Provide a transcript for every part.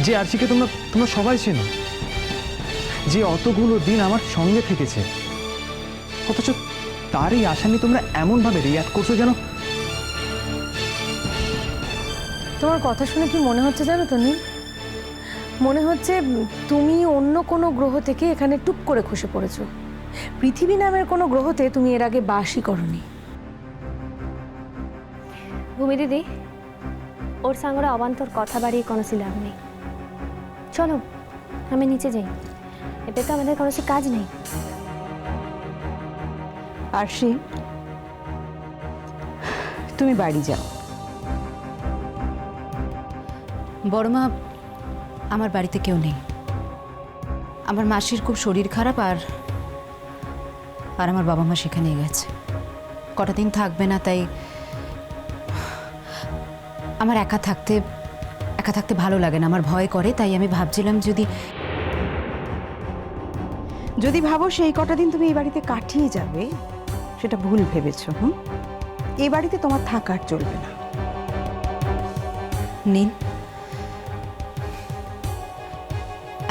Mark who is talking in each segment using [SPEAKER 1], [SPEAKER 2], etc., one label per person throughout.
[SPEAKER 1] যে আরশিকে তোমরা তোমরা সবাই চেনো, যে অতগুলো দিন আমার সঙ্গে থেকেছে, অথচ তারই আশা নিয়ে তোমরা এমনভাবে রিয়াক্ট করছো যেন।
[SPEAKER 2] তোমার কথা শুনে কি মনে হচ্ছে জানো তো নীল? মনে হচ্ছে তুমি অন্য কোনো গ্রহ থেকে এখানে টুপ করে খসে পড়েছো। পৃথিবী নামের কোনো গ্রহতে তুমি এর আগে বাসই করনি।
[SPEAKER 3] ভূমি দিদি, ওর সাঙ্গরে অবান্তর কথা বাড়িয়ে কোনো লাভ নেই। চলো আমি নিচে যাই, এতে তো আমাদের কোনো কাজ নেই।
[SPEAKER 4] আরশি, তুমি বাড়ি যাও।
[SPEAKER 5] বড়মা, আমার বাড়িতে কেউ নেই। আমার মাসির খুব শরীর খারাপ, আর আমার বাবা মা সেখানেই গেছে। কটা দিন থাকবে না, তাই আমার একা থাকতে ভালো লাগে না, আমার ভয় করে। তাই আমি ভাবছিলাম
[SPEAKER 4] যদি ভাবো সেই কটা দিন তুমি এই বাড়িতে কাটিয়ে যাবে, সেটা ভুল ভেবেছো। এই বাড়িতে তোমার থাকার চলবে না।
[SPEAKER 5] নীল,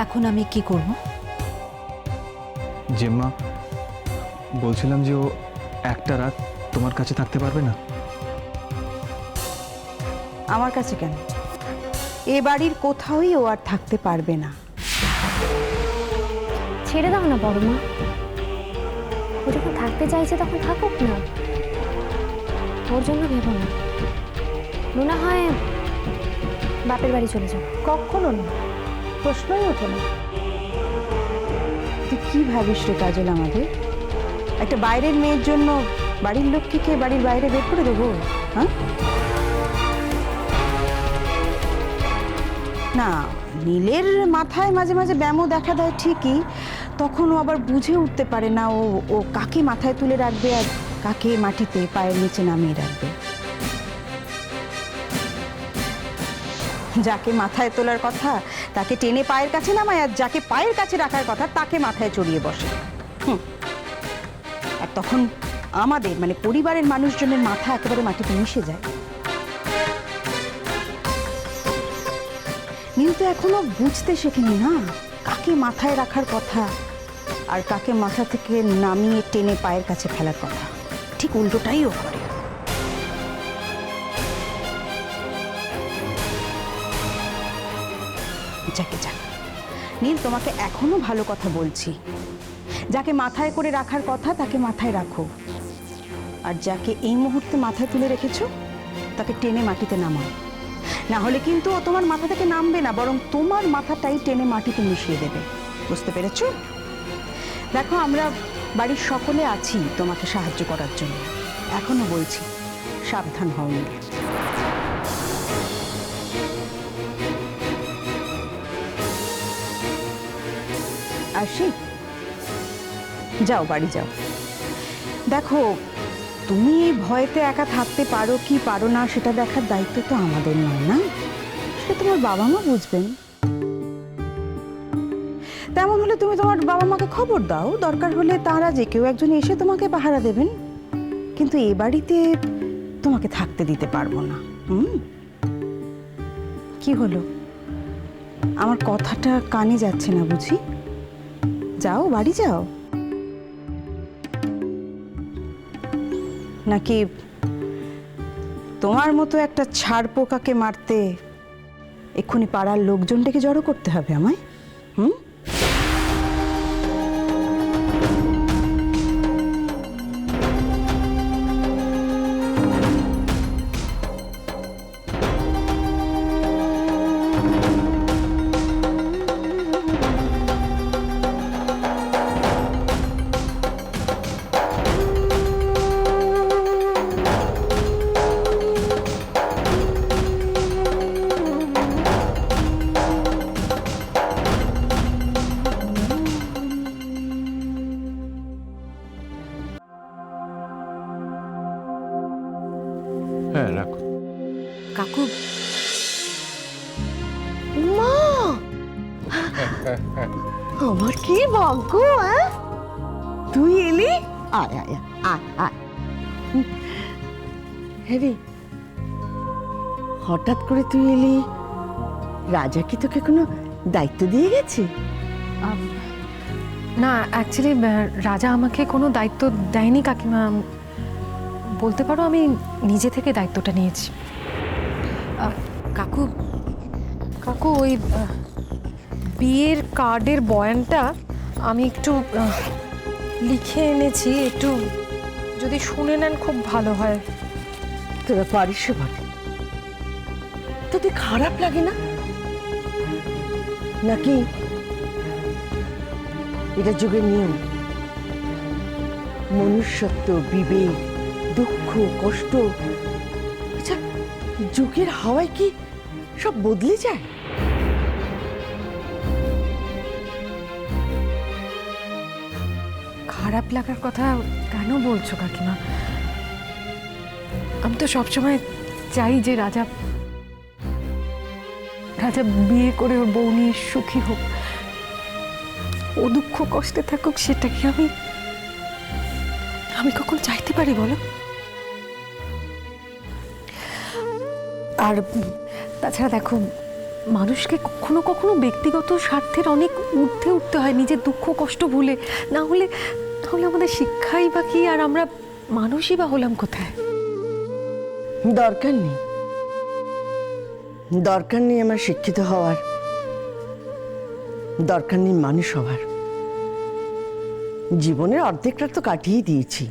[SPEAKER 5] এখন আমি কি করব?
[SPEAKER 1] জেম্মা, বলছিলাম যে ও একটা রাত তোমার কাছে থাকতে পারবে না?
[SPEAKER 4] আমার কাছে কেন? এ বাড়ির কোথাওই ও আর থাকতে পারবে না।
[SPEAKER 3] ছেড়ে দাও না বড় মা, ও যখন থাকতে চাইছে তখন থাকুক না, ওর জন্য ভেবো না। মনে হয় বাপের বাড়ি চলে যাও।
[SPEAKER 2] কখনো না, প্রশ্নই ওঠে না।
[SPEAKER 4] তুই কি ভাবিস রে কাজল? আমাদের একটা বাইরের মেয়ের জন্য বাড়ির লক্ষ্মীকে বাড়ির বাইরে বের করে দেবো? হ্যাঁ না, নীলের মাথায় মাঝে মাঝে ব্যামো দেখা দেয় ঠিকই, তখন ও আবার বুঝে উঠতে পারে না ও কাকে মাথায় তুলে রাখবে আর কাকে মাটিতে পায়ের নিচে নামিয়ে রাখবে। যাকে মাথায় তোলার কথা তাকে টেনে পায়ের কাছে নামায়, আর যাকে পায়ের কাছে রাখার কথা তাকে মাথায় চড়িয়ে বসে। আর তখন আমাদের মানে পরিবারের মানুষজনের মাথা একেবারে মাটিতে মিশে যায়। নীল তো এখনো বুঝতে শেখেনি না কাকে মাথায় রাখার কথা আর কাকে মাথা থেকে নামিয়ে টেনে পায়ের কাছে ফেলার কথা। ঠিক উল্টোটাই ও করে। যাকে যাক, নীল তোমাকে এখনো ভালো কথা বলছি, যাকে মাথায় করে রাখার কথা তাকে মাথায় রাখো, আর যাকে এই মুহূর্তে মাথায় তুলে রেখেছো তাকে টেনে মাটিতে নামাও। না হলে কিন্তু ও তোমার মাথা থেকে নামবে না, বরং তোমার মাথাটাই টেনে মাটিতে মিশিয়ে দেবে। বুঝতে পেরেছো? দেখো, আমরা বাড়ির সকলে আছি তোমাকে সাহায্য করার জন্য। এখনো বলছি, সাবধান হও নীল। আরশি, যাও বাড়ি যাও। দেখো, তুমি এই ভয়েতে একা থাকতে পারো কি পারো না সেটা দেখার দায়িত্ব তো আমাদের নয়, না? সেটা তোমার বাবা মা বুঝবেন। তেমন হলে তুমি তোমার বাবা মাকে খবর দাও, দরকার হলে তারা যে কেউ একজন এসে তোমাকে পাহারা দেবেন। কিন্তু এ বাড়িতে তোমাকে থাকতে দিতে পারবো না। কি হলো? আমার কথাটা কানে যাচ্ছে না বুঝি? যাও, বাড়ি যাও। নাকি তোমার মতো একটা ছাড় পোকাকে মারতে এক্ষুনি পাড়ার লোকজন ডেকে জড়ো করতে হবে আমায়?
[SPEAKER 1] হ্যাঁ, রাখো।
[SPEAKER 5] কাকু,
[SPEAKER 2] মা, আমার কি ভাগ্য! তুই এলি? আয় আয় আয় আয়। হ্যাঁ রে, হঠাৎ করে তুই এলি,
[SPEAKER 6] রাজা কি তোকে কোনো দায়িত্ব দিয়ে গেছে?
[SPEAKER 2] না, অ্যাকচুয়ালি রাজা আমাকে কোনো দায়িত্ব দেয়নি কাকিমা। বলতে পারো আমি নিজে থেকে দায়িত্বটা নিয়েছি।
[SPEAKER 5] কাকু,
[SPEAKER 2] কাকু, ওই বিয়ের কার্ডের বয়ানটা আমি একটু লিখে এনেছি, একটু যদি শুনে নেন খুব ভালো হয়।
[SPEAKER 6] তোরা পারিস বটে, তোদের খারাপ লাগে না নাকি? এটা যুগের নিয়ম। মনুষ্যত্ব, বিবেক, দুঃখ, কষ্ট, আচ্ছা যুগের হাওয়ায় কি সব বদলে যায়?
[SPEAKER 2] খারাপ লাগার কথা কেন বলছো কাকিমা? আমি তো সবসময় চাই যে রাজা রাজা বিয়ে করে ওর বউ নিয়ে সুখী হোক, ও দুঃখ কষ্টে থাকুক। সেটা কি আমি কখন চাইতে পারি বলো? আর তাছাড়া দেখো, মানুষকে কখনো কখনো ব্যক্তিগত স্বার্থের অনেক ঊর্ধ্বে উঠতে হয়, নিজের দুঃখ কষ্ট ভুলে। না হলে আমাদের শিক্ষাই বা কি, আর আমরা মানুষই বা হলাম কোথায়?
[SPEAKER 6] দরকার নেই, দরকার নেই আমার শিক্ষিত হওয়ার, দরকার নেই মানুষ হওয়ার। জীবনের অর্ধেকটা তো কাটিয়ে দিয়েছি,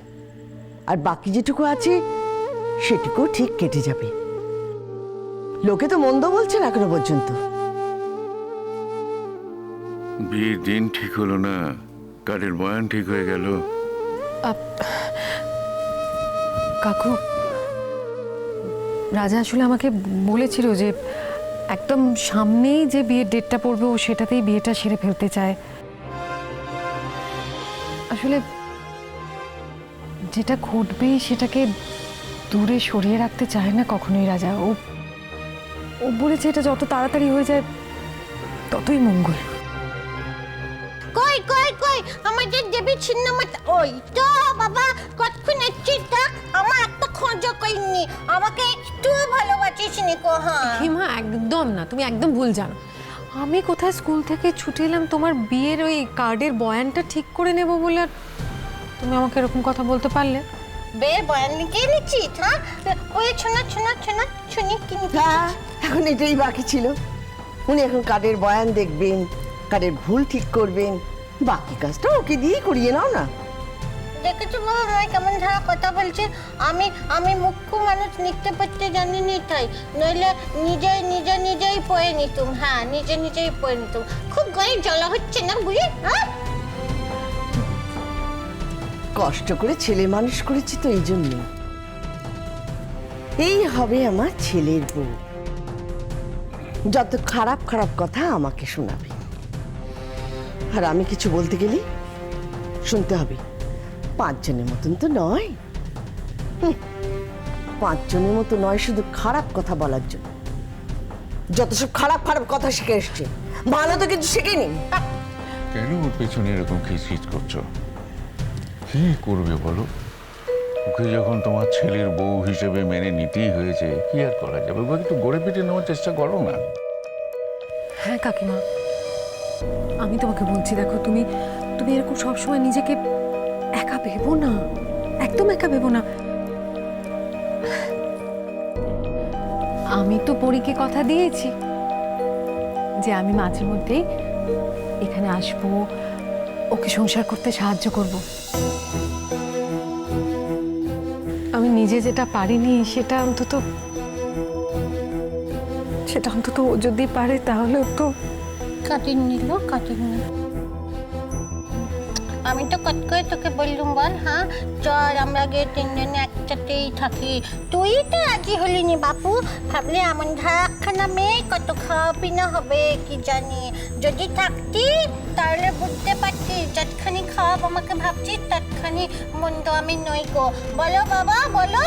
[SPEAKER 6] আর বাকি যেটুকু আছে সেটুকু ঠিক কেটে যাবে। লোকে তো মন্দ বলছে না এখনো পর্যন্ত।
[SPEAKER 7] বিয়ের দিন ঠিক হলো না, কার্ডের বয়ান ঠিক হয়ে গেল।
[SPEAKER 2] কাকু, রাজা আসলে আমাকে বলেছিল যে একদম সামনেই যে বিয়ের ডেটটা পড়বে ও সেটাতেই বিয়েটা সেরে ফেলতে চায়। আসলে যেটা ঘটবে সেটাকে দূরে সরিয়ে রাখতে চায় না কখনোই রাজা। ও বলেছে এটা যত তাড়াতাড়ি হয়ে যায় ততই মঙ্গল।
[SPEAKER 8] কই কই কই আমাদের দেবী ছিন্নমত? ওই তো বাবা, কতক্ষণ এসছিস? দেখ আমার একটা খোঁজও করিনি, আমাকে একটু ভালোবাসিস নি কো। হ্যাঁ
[SPEAKER 2] হিমা, একদম না, তুমি একদম ভুল জানো। আমি কোথায় স্কুল থেকে ছুটে এলাম তোমার বিয়ের ওই কার্ডের বয়ানটা ঠিক করে নেব বলে, আর তুমি আমাকে এরকম কথা বলতে পারলে?
[SPEAKER 8] বের বয়ান লিখে নিচ্ছিস? হ্যাঁ ওই শোনা শোনা শোনা শুনি কিন্তু।
[SPEAKER 6] হ্যাঁ, এখন এটাই বাকি ছিল। উনি এখন কার্ডের বয়ান দেখবেন, কার্ডের ভুল ঠিক করবেন, বাকি কাজটা ওকে দিয়ে করিয়ে নাও না।
[SPEAKER 8] দেখেছো বাবা ভাই কেমন ধারা কথা বলছে? আমি মুখ্য মানুষ, লিখতে পড়তে জানি নি, তাই নইলে নিজেই পড়ে নিতুম। হ্যাঁ নিজেই পড়ে নিতুম। খুব গায়ে জ্বালা হচ্ছে না বুঝি? হ্যাঁ
[SPEAKER 6] কষ্ট করে ছেলে মানুষ করেছি তো এই জন্য। এই হবে আমার ছেলের বউ, যত খারাপ খারাপ কথা আমাকে শোনাবে, আর আমি কিছু বলতে গেলে শুনতে হবে। 5 জনের মতন তো নয়, 5 জনের মতো নয় শুধু খারাপ কথা বলার জন্য। যত সব খারাপ খারাপ কথা শিখে এসছে, ভালো তো কিছু শেখেনি।
[SPEAKER 7] কেন ওর পেছনে এরকম খিচখিচ করছো? কি করবে বলো? ওকে যখন তোমার ছেলের বউ হিসেবে মেনে নিতেই হয়েছে, কি আর করা যাবে? ওকে একটু গড়ে পিটে নেওয়ার চেষ্টা করো না।
[SPEAKER 2] হ্যাঁ কাকিমা, আমি তোমাকে বলছি, দেখো তুমি এরকম সবসময় নিজেকে একা ভেবো না, একদম একা ভেবো না। আমি তো পরীকে কথা দিয়েছি যে আমি মাঝে মধ্যেই এখানে আসবো, ওকে সংসার করতে সাহায্য করব। আমি নিজে যেটা পারিনি সেটা অন্তত ও যদি পারে তাহলে তো
[SPEAKER 8] কাটিয়ে নিল। আমি তো কত করে তোকে বললুম বল, হ্যাঁ চল আমরা গিয়ে 3 জনে একসাথেই থাকি। তুই তো রাজি হলি নি বাপু। ভাবলে এমন ধারাখানা মেয়ে কত খাওয়া পিনা হবে কি জানি। যদি থাকতি তাহলে বুঝতে পারতি, যতখানি খাওয়াব আমাকে ভাবছিস ততখানি মন্দ আমি নই গো। বলো বাবা বলো।